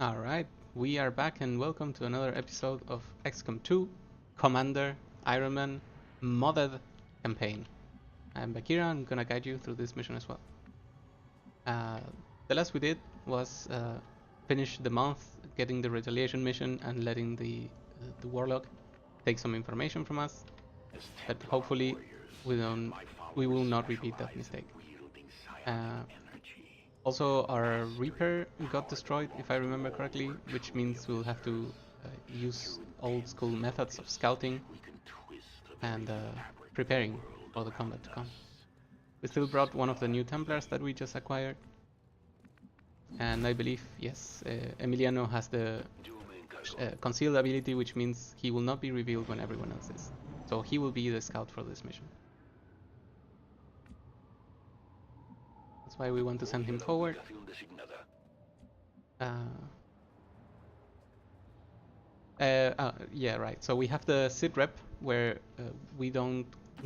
Alright, we are back and welcome to another episode of Xcom2 Commander Ironman modded campaign. I'm Bakira, I'm gonna guide you through this mission as well. The last we did was finish the month getting the retaliation mission and letting the warlock take some information from us, but hopefully we will not repeat that mistake. Also, our Reaper got destroyed, if I remember correctly, which means we'll have to use old school methods of scouting and preparing for the combat to come. We still brought one of the new Templars that we just acquired, and I believe, yes, Emiliano has the concealed ability, which means he will not be revealed when everyone else is. So he will be the scout for this mission. That's why we want to send him forward. Yeah, right. So we have the sit rep where we don't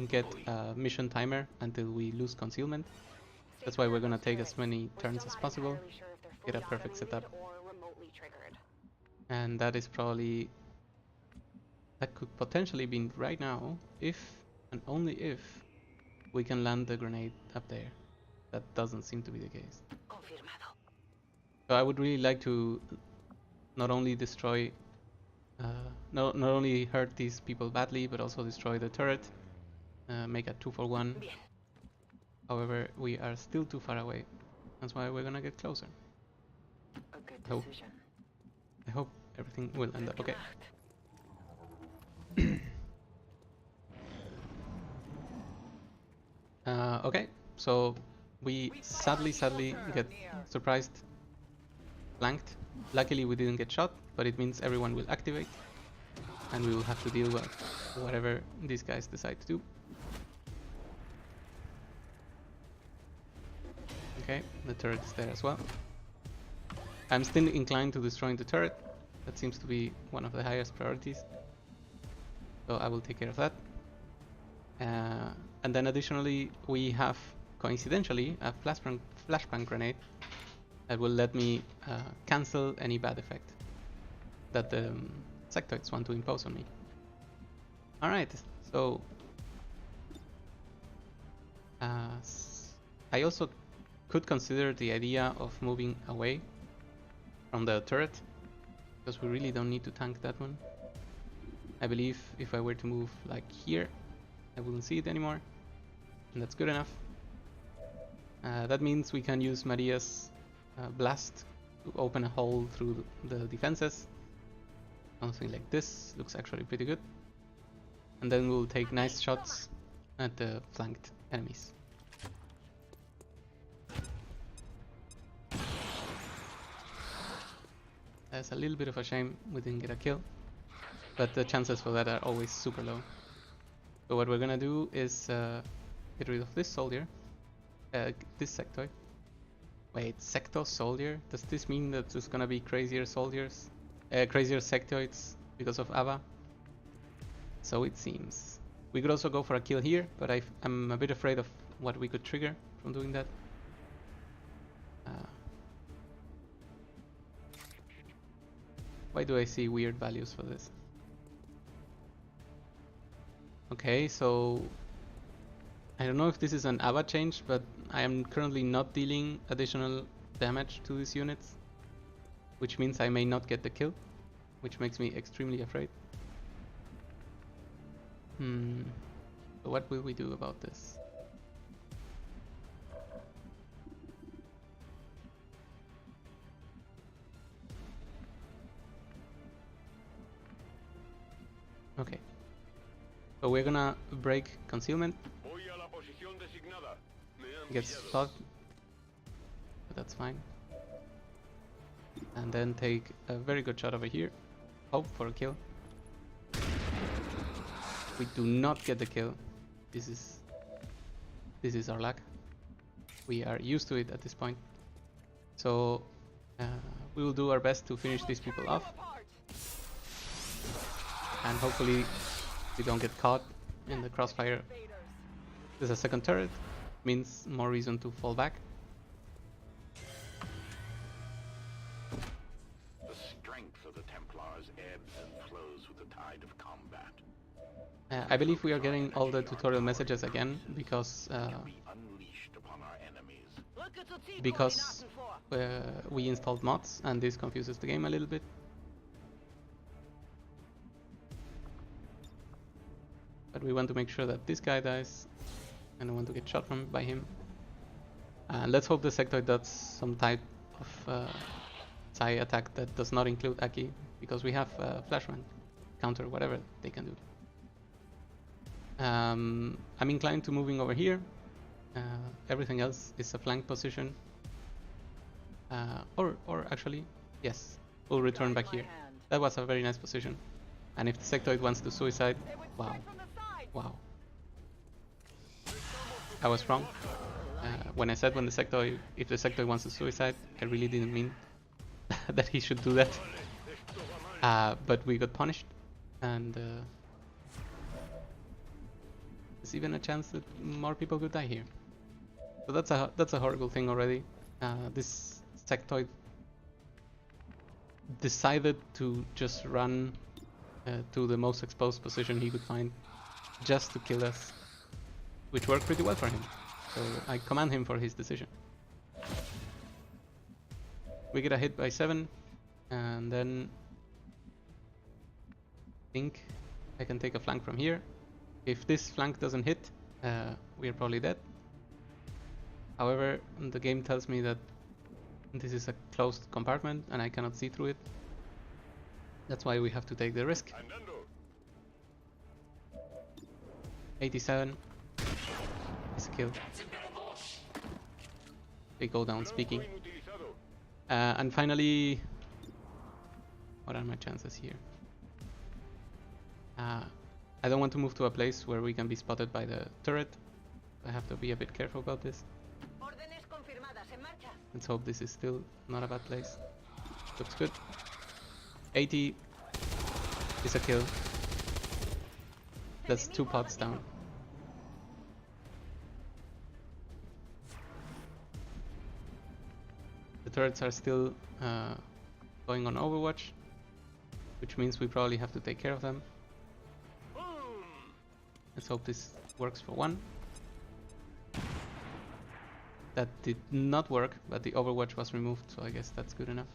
get a mission timer until we lose concealment. That's why we're gonna take as many turns as possible, get a perfect setup. And that is probably, that could potentially be right now, if and only if we can land the grenade up there. That doesn't seem to be the case. So I would really like to not only destroy, not only hurt these people badly, but also destroy the turret, make a 2-for-1. However, we are still too far away. That's why we're gonna get closer. A good decision. I hope everything will end up okay. Okay, so we sadly get surprised, flanked. Luckily we didn't get shot, but it means everyone will activate and we will have to deal with whatever these guys decide to do. Okay, the turret is there as well. I'm still inclined to destroying the turret. That seems to be one of the highest priorities. So I will take care of that. And then additionally, we have, coincidentally, a flashbang grenade that will let me cancel any bad effect that the sectoids want to impose on me. Alright, so I also could consider the idea of moving away from the turret, because we really don't need to tank that one. I believe if I were to move like here, I wouldn't see it anymore, and that's good enough. That means we can use Maria's blast to open a hole through the defenses. Something like this looks actually pretty good. And then we'll take nice shots at the flanked enemies. That's a little bit of a shame we didn't get a kill, but the chances for that are always super low. So what we're gonna do is get rid of this soldier, this sectoid. Wait, sector soldier? Does this mean that there's gonna be crazier soldiers, crazier sectoids because of Ava? So it seems. We could also go for a kill here, but I'm a bit afraid of what we could trigger from doing that. Why do I see weird values for this? Okay, so I don't know if this is an AVA change, but I am currently not dealing additional damage to these units, which means I may not get the kill, which makes me extremely afraid. So what will we do about this? Okay, so we're gonna break concealment. Gets stuck, but that's fine. And then take a very good shot over here. Hope for a kill. We do not get the kill. This is our luck. We are used to it at this point. So we will do our best to finish these people off. And hopefully we don't get caught in the crossfire. There's a second turret, means more reason to fall back. I believe we are getting all the tutorial messages again because because we installed mods and this confuses the game a little bit. But we want to make sure that this guy dies. I don't want to get shot by him. And let's hope the sectoid does some type of Psy attack that does not include Aki, because we have flashbang, counter, whatever they can do. I'm inclined to moving over here. Everything else is a flank position. Or actually, yes, we'll return back here. That was a very nice position. And if the sectoid wants to suicide, wow. Wow. I was wrong. When I said if the sectoid wants to suicide, I really didn't mean that he should do that. But we got punished, and there's even a chance that more people could die here. So that's a horrible thing already. This sectoid decided to just run to the most exposed position he could find, just to kill us, which worked pretty well for him. So I commend him for his decision. We get a hit by 7, and then I think I can take a flank from here. If this flank doesn't hit, we are probably dead. However, the game tells me that this is a closed compartment and I cannot see through it. That's why we have to take the risk. 87 is a kill. They go down speaking. And finally, what are my chances here? I don't want to move to a place where we can be spotted by the turret. I have to be a bit careful about this. Let's hope this is still not a bad place. Looks good. 80 is a kill. That's 2 pods down. The turrets are still going on Overwatch, which means we probably have to take care of them. Let's hope this works for one. That did not work, but the Overwatch was removed, so I guess that's good enough.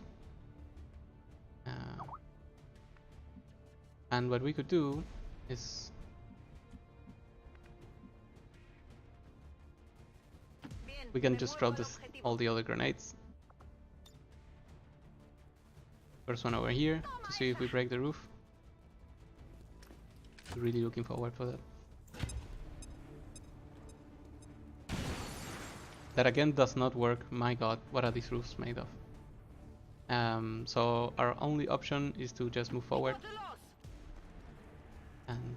And what we could do is we can just drop all the other grenades. First one over here to see if we break the roof. Really looking forward for that. That again does not work. My god, what are these roofs made of? So our only option is to just move forward and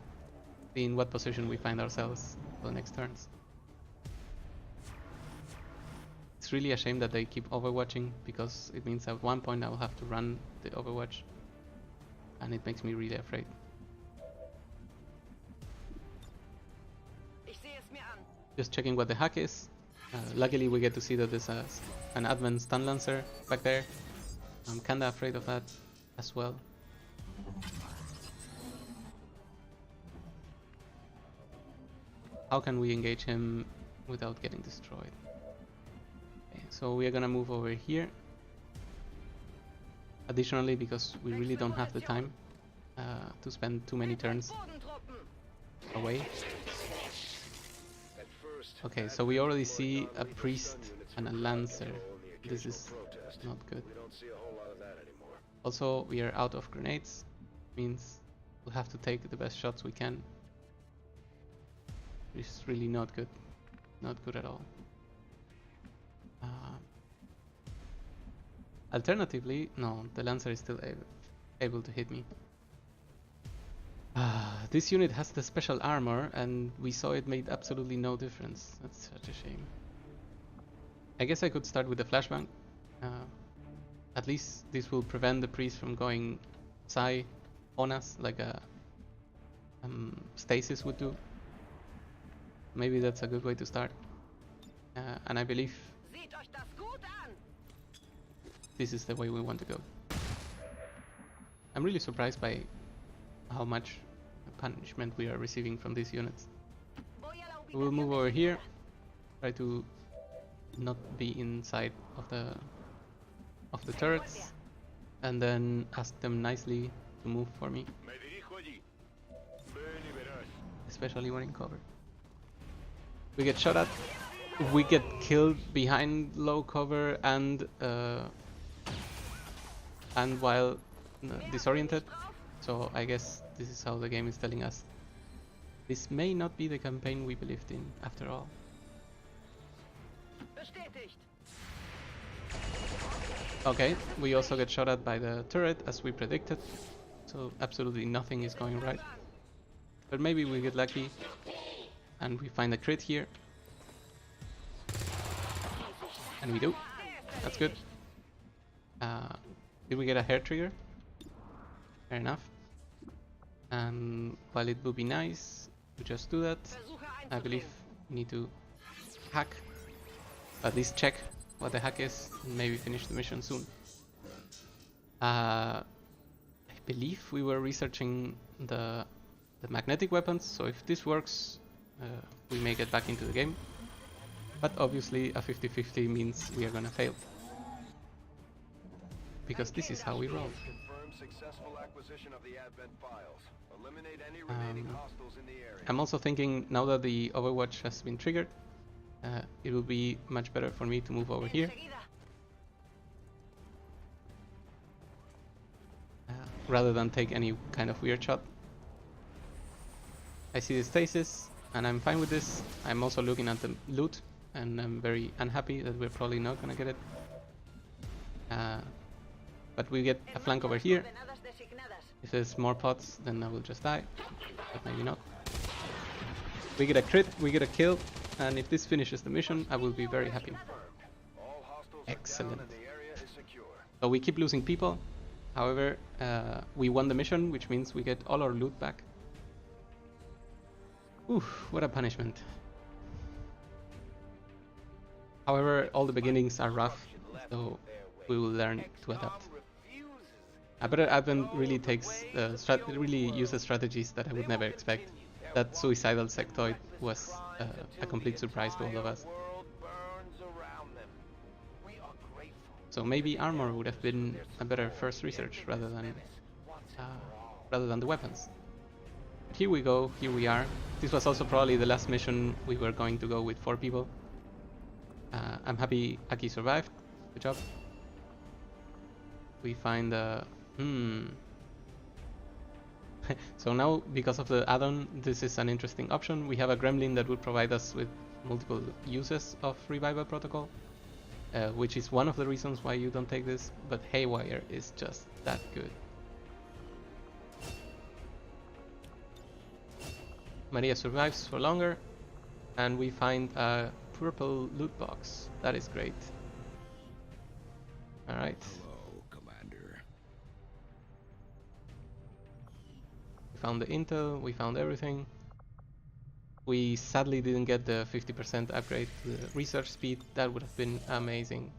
see in what position we find ourselves for the next turns. It's really a shame that they keep overwatching, because it means at one point I will have to run the Overwatch, and it makes me really afraid. Just checking what the hack is. Luckily we get to see that there's an advanced stun lancer back there. I'm kinda afraid of that as well. How can we engage him without getting destroyed? Okay, so we are gonna move over here. Additionally, because we really don't have the time to spend too many turns away. Okay, so we already see a priest and a lancer. This is not good. Also, we are out of grenades, means we'll have to take the best shots we can. It's really not good. Not good at all. Alternatively, no, the lancer is still able to hit me. This unit has the special armor, and we saw it made absolutely no difference. That's such a shame. I guess I could start with the flashbang. At least this will prevent the priest from going Psy on us like a stasis would do. Maybe that's a good way to start. And I believe this is the way we want to go. I'm really surprised by how much punishment we are receiving from these units. We'll move over here, try to not be inside of the turrets, and then ask them nicely to move for me, especially when in cover. We get shot at, we get killed behind low cover and while disoriented, so I guess this is how the game is telling us this may not be the campaign we believed in after all. Okay, we also get shot at by the turret as we predicted, so absolutely nothing is going right. But maybe we get lucky and we find a crit here. And we do. That's good. Did we get a hair trigger? Fair enough. And while it would be nice to just do that, I believe we need to hack. At least check what the hack is and maybe finish the mission soon. I believe we were researching the magnetic weapons, so if this works, we may get back into the game. But obviously a 50-50 means we are gonna fail. Because this is how we roll. I'm also thinking, now that the Overwatch has been triggered, it will be much better for me to move over here. Rather than take any kind of weird shot. I see the stasis, and I'm fine with this. I'm also looking at the loot, and I'm very unhappy that we're probably not gonna get it. But we get a flank over here. If there's more pots, then I will just die, but maybe not. We get a crit, we get a kill, and if this finishes the mission, I will be very happy. Excellent. So we keep losing people. However, we won the mission, which means we get all our loot back. Oof, what a punishment. However, all the beginnings are rough, so we will learn to adapt. A better Advent really takes really uses strategies that I would never expect. That suicidal sectoid was a complete surprise to all of us. So maybe armor would have been a better first research rather than the weapons. But here we go, here we are. This was also probably the last mission we were going to go with 4 people. I'm happy Aki survived. Good job. We find so now, because of the add-on, this is an interesting option. We have a gremlin that would provide us with multiple uses of Revival Protocol, which is one of the reasons why you don't take this, but Haywire is just that good. Maria survives for longer, and we find a purple loot box. That is great. Alright. Hello, Commander. We found the intel, we found everything. We sadly didn't get the 50% upgrade to the research speed. That would have been amazing.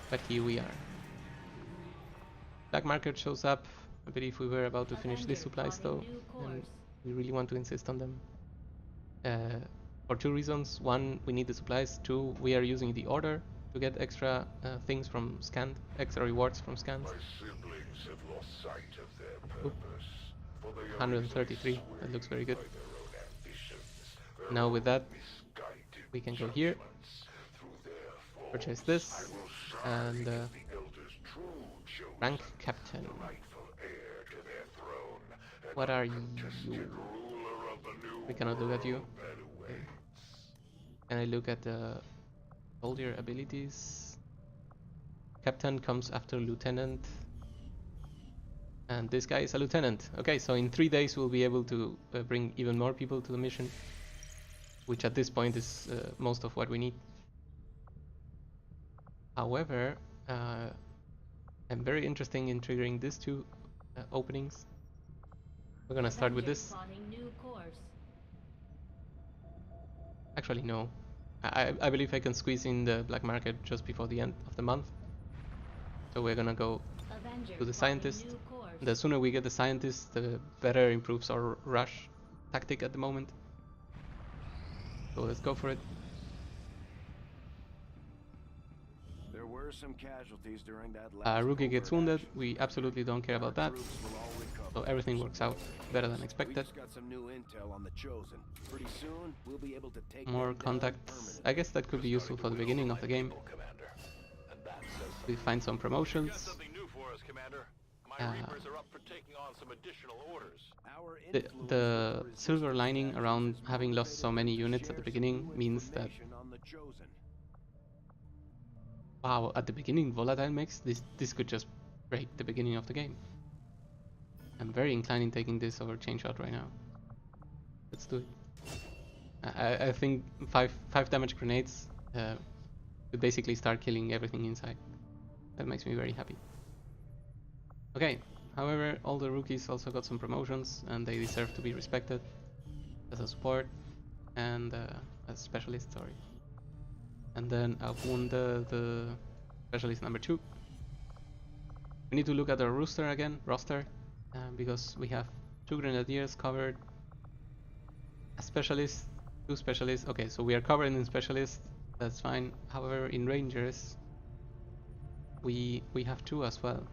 But here we are. Black market shows up. I believe we were about to finish these supplies though, and we really want to insist on them. For 2 reasons. 1, we need the supplies. 2, we are using the order to get extra things from scanned, extra rewards from scans. My siblings have lost sight of their purpose. 133, that looks very good. Now with that, we can go here, purchase this, and rank captain. What are you? We cannot look at you. Okay. Can I look at the soldier abilities? Captain comes after lieutenant. And this guy is a lieutenant. Okay, so in 3 days we'll be able to bring even more people to the mission, which at this point is most of what we need. However, I'm very interested in triggering these 2 openings. We're gonna start with this. Actually, no. I believe I can squeeze in the black market just before the end of the month. So we're gonna go to the scientist. The sooner we get the scientist, the better improves our rush tactic at the moment. So let's go for it. There were some casualties during that last Rookie gets covert wounded. action. We absolutely don't care about that. Troops will all recover. So everything works out better than We expected. just got some new intel on the Chosen. Pretty soon, we'll be able to take More them down contacts. permanently. I guess that could be useful for the beginning of the game. Commander. And that says We find some Got promotions. something new for us, Commander. My Uh, Reapers are up for taking on some additional orders. Our The influence over silver resistance lining factions around is having lost so many motivated to units at the share beginning some new means that, information on the Chosen. wow, at the beginning volatile mix, this could just break the beginning of the game. I'm very inclined in taking this over chain shot right now. Let's do it. I think five damage grenades could basically start killing everything inside. That makes me very happy. Okay, however, all the rookies also got some promotions and they deserve to be respected as a support and as specialist, sorry. And then I've won the specialist number 2. We need to look at our roster again, because we have 2 grenadiers covered, a specialist, 2 specialists. Okay, so we are covered in specialists, that's fine. However, in rangers, we have 2 as well.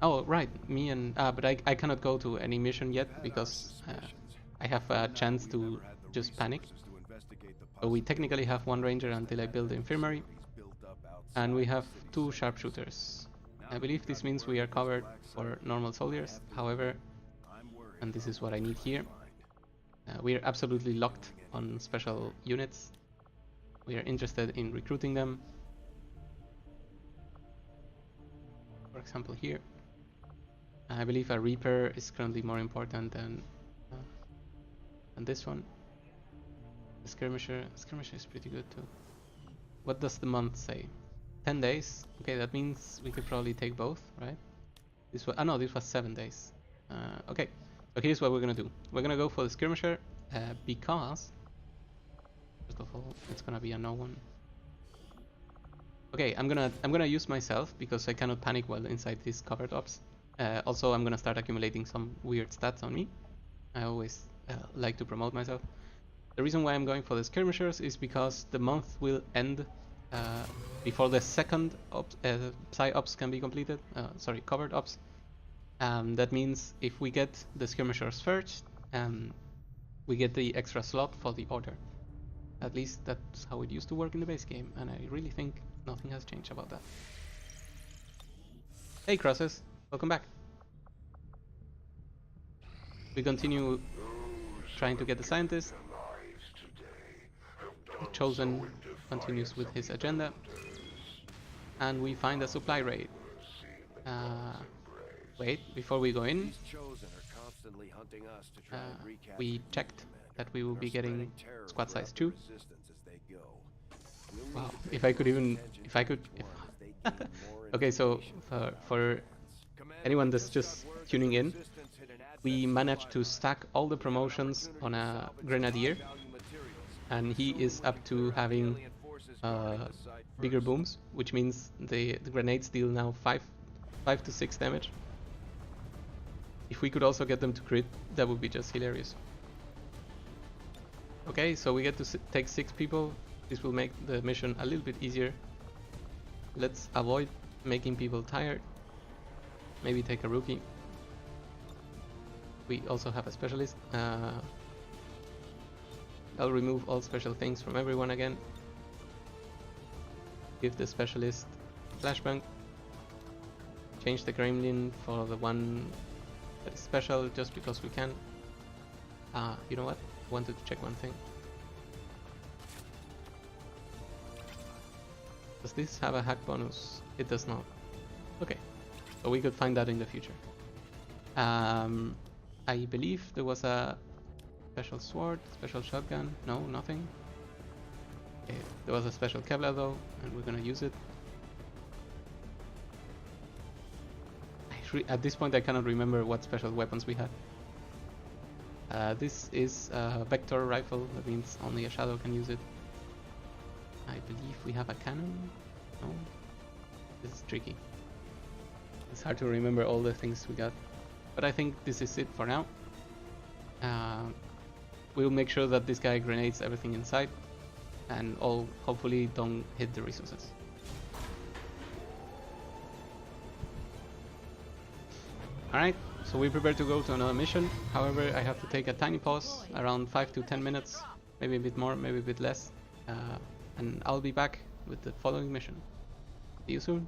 Oh, right, me and but I cannot go to any mission yet because I have a chance to just panic. So we technically have 1 ranger until I build the infirmary, and we have 2 sharpshooters. I believe this means we are covered for normal soldiers. However, and this is what I need here, we are absolutely locked on special units. We are interested in recruiting them. For example, here, I believe a Reaper is currently more important than this one. The skirmisher is pretty good too. What does the month say? 10 days. Okay, that means we could probably take both, right? This was no, this was 7 days. Okay, so here's what we're gonna do. We're gonna go for the skirmisher because first of all, it's gonna be a no one. Okay, I'm gonna use myself because I cannot panic while inside these covered ops. Also, I'm gonna start accumulating some weird stats on me. I always like to promote myself. The reason why I'm going for the skirmishers is because the month will end before the second psi ops can be completed. Sorry, covered ops. That means if we get the skirmishers first, we get the extra slot for the order. At least that's how it used to work in the base game, and I really think nothing has changed about that. Hey Crosses, welcome back. We continue trying to get the scientist. The Chosen continues with his agenda, and we find a supply raid. Wait, before we go in, we checked that we will be getting squad size 2. Wow, if I could okay, so for anyone that's just tuning in, we managed to stack all the promotions on a grenadier, and he is up to having bigger booms, which means the grenades deal now 5 to 6 damage. If we could also get them to crit, that would be just hilarious. Okay, so we get to take 6 people. This will make the mission a little bit easier. Let's avoid making people tired. Maybe take a rookie. We also have a specialist. I'll remove all special things from everyone again. Give the specialist flashbang. Change the gremlin for the one that is special just because we can. You know what? I wanted to check one thing. Does this have a hack bonus? It does not. Okay, so we could find that in the future. I believe there was a special sword, special shotgun. No, nothing. Okay, there was a special Kevlar though, and we're gonna use it. At this point I cannot remember what special weapons we had. This is a vector rifle, that means only a shadow can use it. I believe we have a cannon. No, this is tricky. It's hard to remember all the things we got. But I think this is it for now. We'll make sure that this guy grenades everything inside, and all hopefully don't hit the resources. Alright, so we prepare to go to another mission. However, I have to take a tiny pause, around 5 to 10 minutes, maybe a bit more, maybe a bit less, and I'll be back with the following mission. See you soon.